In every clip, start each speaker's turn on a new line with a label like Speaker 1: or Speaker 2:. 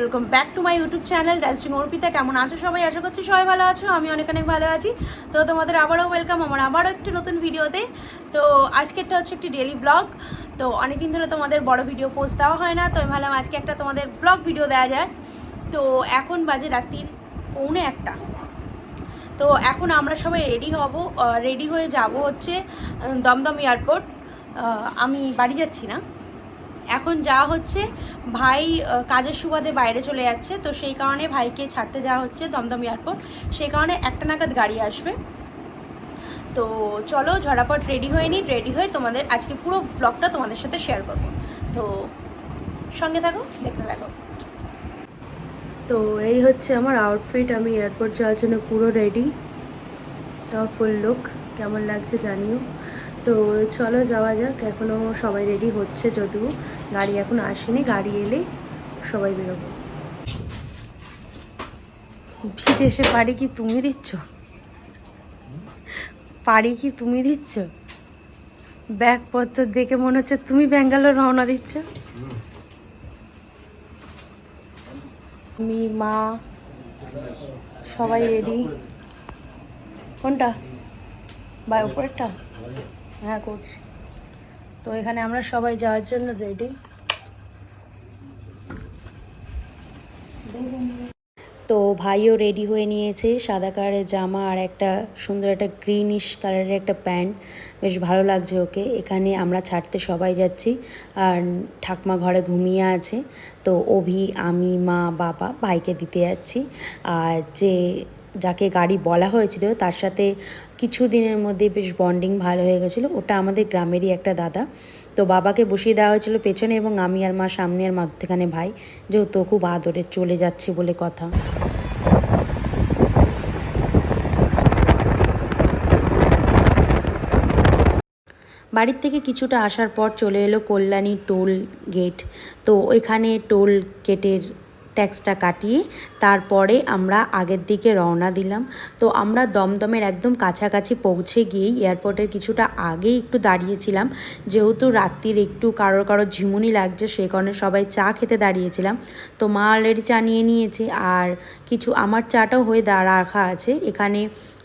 Speaker 1: Welcome back to my YouTube channel Rajshree Arpita. কেমন আছো সবাই? আশা করছি সবাই ভালো আছো, আমি অনেক ভালো আছি। তো তোমাদের আবারও ওয়েলকাম আমার আবারও একটি নতুন ভিডিওতে। তো আজকেরটা হচ্ছে একটি ডেইলি ব্লগ। তো অনেকদিন ধরে তোমাদের বড় ভিডিও পোস্ট দেওয়া হয় না, তো আমি ভাবলাম আজকে একটা তোমাদের ব্লগ ভিডিও দেওয়া যায়। তো এখন বাজে রাত্রির 1:45। তো এখন আমরা সবাই রেডি হয়ে যাব হচ্ছে দমদম এয়ারপোর্ট। আমি বাড়ি যাচ্ছি না, এখন যাওয়া হচ্ছে ভাই কাজের সুবাদে বাইরে চলে যাচ্ছে, তো সেই কারণে ভাইকে ছাড়তে যাওয়া হচ্ছে দমদম এয়ারপোর্ট। সেই কারণে 1টা নাগাদ গাড়ি আসবে। তো চলো ঝটাপট রেডি হয়ে তোমাদের আজকে পুরো ব্লগটা তোমাদের সাথে শেয়ার করবো। তো সঙ্গে থাকো, দেখতে থাকো। তো এই হচ্ছে আমার আউটফিট, আমি এয়ারপোর্ট যাওয়ার জন্য পুরো রেডি। তাও ফুল লুক, কেমন লাগছে জানিও। তো চলো যাওয়া যাক। এখনও সবাই রেডি হচ্ছে, যদিও গাড়ি এখন আসেনি, গাড়ি এলে সবাই বেরোবো। বিদেশে পাড়ি কি তুমি দিচ্ছ? ব্যাগপত্র দেখে মনে হচ্ছে তুমি ব্যাঙ্গালোর রওনা দিচ্ছ। আমি মা সবাই রেডি। কোনটা বা উপরেরটা? হ্যাঁ করছি। তো এখানে আমরা সবাই যাওয়ার জন্য রেডি। তো ভাইও রেডি হয়ে নিয়েছে, সাদা কালারের জামা আর একটা সুন্দর একটা গ্রিনিশ কালারের একটা প্যান্ট, বেশ ভালো লাগছে ওকে। এখানে আমরা ছাড়তে সবাই যাচ্ছি, আর ঠাকমা ঘরে ঘুমিয়ে আছে। তো অভি, আমি, মা, বাবা ভাইকে দিতে যাচ্ছি। আর যাকে গাড়ি বলা হয়েছিল তার সাথে কিছু দিনের মধ্যে বেশ বন্ডিং ভালো হয়ে গেছিলো। ওটা আমাদের গ্রামেরই একটা দাদা। তো বাবাকে বসিয়ে দেওয়া হয়েছিল পেছনে, এবং আমি আর মা সামনে, আর মাঝখানে ভাই, যেহেতু খুব আদরে চলে যাচ্ছে বলে কথা। বাড়ির থেকে কিছুটা আসার পর চলে এলো কল্যাণী টোল গেট। তো ওইখানে টোল গেটের ট্যাক্সটা কাটিয়ে তারপরে আমরা আগের দিকে রওনা দিলাম। তো আমরা দমদমের একদম কাছাকাছি পৌঁছে গিয়েই এয়ারপোর্টের কিছুটা আগেই একটু দাঁড়িয়েছিলাম, যেহেতু রাত্রির একটু কারোর ঝিমুনি লাগছে, সেই কারণে সবাই চা খেতে দাঁড়িয়েছিলাম। তো মা অলরেডি চা নিয়ে নিয়েছে, আর কিছু আমার চাটাও হয়ে রাখা আছে এখানে।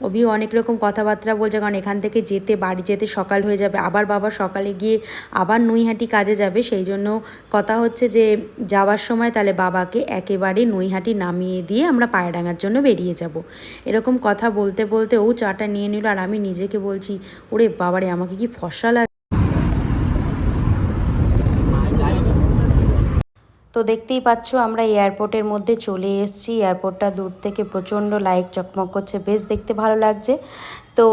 Speaker 1: অভিও অনেক রকম কথাবার্তা বলছে, কারণ এখান থেকে বাড়ি যেতে সকাল হয়ে যাবে, আবার বাবা সকালে গিয়ে আবার নৈহাটি কাজে যাবে। সেই জন্য কথা হচ্ছে যে যাওয়ার সময় তাহলে বাবাকে একেবারে নৈহাটি নামিয়ে দিয়ে আমরা পায়রাডাঙ্গার জন্য বেরিয়ে যাব। এরকম কথা বলতে বলতে ও চাটা নিয়ে নিল, আর আমি নিজেকে বলছি ওরে বাবারে আমাকে কি ফর্সা লাগে। তো দেখতেই পাচ্ছ আমরা এয়ারপোর্টের মধ্যে চলে এসেছি। এয়ারপোর্টটা দূর থেকে প্রচণ্ড লাইট চকমক করছে, বেশ দেখতে ভালো লাগছে। তো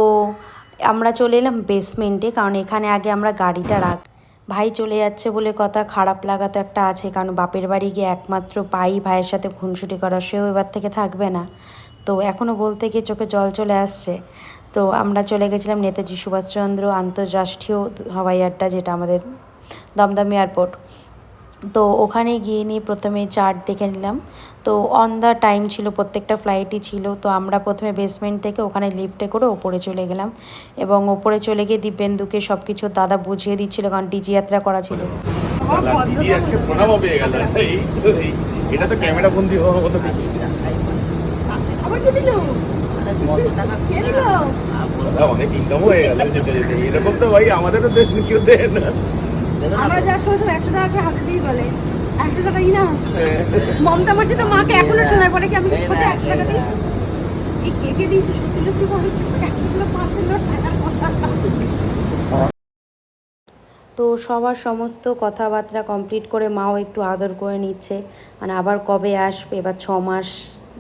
Speaker 1: আমরা চলে এলাম বেসমেন্টে, কারণ এখানে আগে আমরা গাড়িটা ভাই চলে যাচ্ছে বলে কথা, খারাপ লাগা তো একটা আছে, কারণ বাপের বাড়ি গিয়ে একমাত্র ভাইয়ের সাথে খুনসুটি করা, সেও এবার থেকে থাকবে না। তো এখনও বলতে গিয়ে চোখে জল চলে আসছে। তো আমরা চলে গেছিলাম নেতাজি সুভাষচন্দ্র আন্তর্রাষ্ট্রীয় হওয়াই আড্ডা, যেটা আমাদের দমদম এয়ারপোর্ট। তো ওখানে গিয়ে নিয়ে প্রথমে চার্ট দেখে নিলাম। তো অন দ্য টাইম ছিল, প্রত্যেকটা ফ্লাইটই ছিল। তো আমরা প্রথমে বেসমেন্ট থেকে ওখানে লিফটে করে ওপরে চলে গেলাম, এবং ওপরে চলে গিয়ে দিব্যেন্দুকে সব কিছু দাদা বুঝিয়ে দিচ্ছিল, কারণ ডিজি যাত্রা করা ছিল।
Speaker 2: এটা তো ক্যামেরা বন্দি হওয়ার মতো। অনেক ইনকাম হয়ে গেল যেতে যেতে, এরকম তো ভাই আমাদের তো কেউ দেয় না।
Speaker 1: আমরা যা শুনছি 100 টাকা হাতে দিয়ে বলে 100 টাকাই না। মমতা মাসি তো মাকে এখনো শোনায় পড়ে কি আমি ছোট 100 টাকা দিই, এই কেকে দিই সত্যি সত্যি বলছি 100 তো সবার সমস্ত কথাবার্তা কমপ্লিট করে মাও একটু আদর করে নিচ্ছে, মানে আবার কবে আসবে, এবার 6 মাস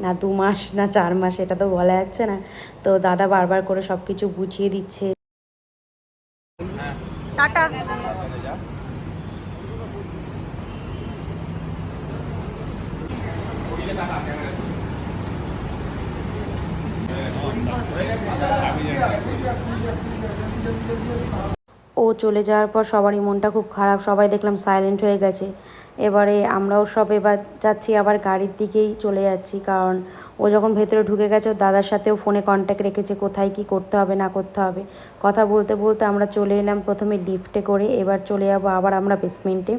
Speaker 1: না 2 মাস না 4 মাস এটা তো বলা যাচ্ছে না। তো দাদা বারবার করে সব কিছু বুঝিয়ে দিচ্ছে। টাটা। ও চলে যাওয়ার পর সবারই মনটা খুব খারাপ, সবাই দেখলাম সাইলেন্ট হয়ে গেছে। এবারে আমরাও সব এবার যাচ্ছি, আবার গাড়ির দিকেই চলে যাচ্ছি, কারণ ও যখন ভেতরে ঢুকে গেছে ও দাদার সাথেও ফোনে কন্ট্যাক্ট রেখেছে কোথায় কি করতে হবে না করতে হবে। কথা বলতে বলতে আমরা চলে এলাম প্রথমে লিফটে করে, এবার চলে যাবো আবার আমরা বেসমেন্টে।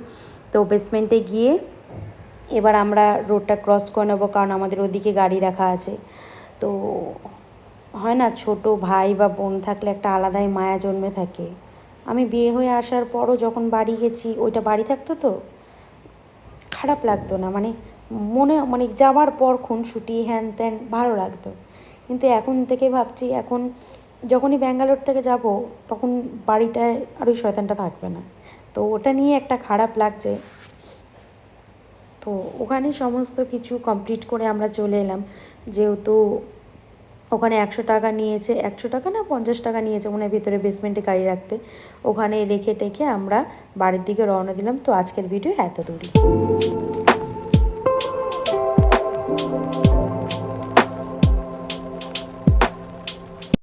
Speaker 1: তো বেসমেন্টে গিয়ে এবার আমরা রোডটা ক্রস করে নেবো, কারণ আমাদের ওদিকে গাড়ি রাখা আছে। তো হয় না, ছোট ভাই বা বোন থাকলে একটা আলাদাই মায়া জন্মে থাকে। আমি বিয়ে হয়ে আসার পরও যখন বাড়ি গেছি, ওইটা বাড়ি থাকতো তো খারাপ লাগতো না, মানে যাওয়ার পর খুনসুটি হ্যান ত্যান ভালো লাগতো। কিন্তু এখন থেকে ভাবছি, এখন যখনই ব্যাঙ্গালোর থেকে যাব তখন বাড়িটায় আর ওই শয়তানটা থাকবে না, তো ওটা নিয়ে একটা খারাপ লাগছে। তো ওখানে সমস্ত কিছু কমপ্লিট করে আমরা চলে এলাম, যেহেতু ওখানে 100 টাকা নিয়েছে, 100 টাকা না 50 টাকা নিয়েছে মনে হয় ভেতরে বেসমেন্টে গাড়ি রাখতে। ওখানে রেখে টেখে আমরা বাড়ির দিকে রওনা দিলাম। তো আজকের ভিডিও এত দূরই।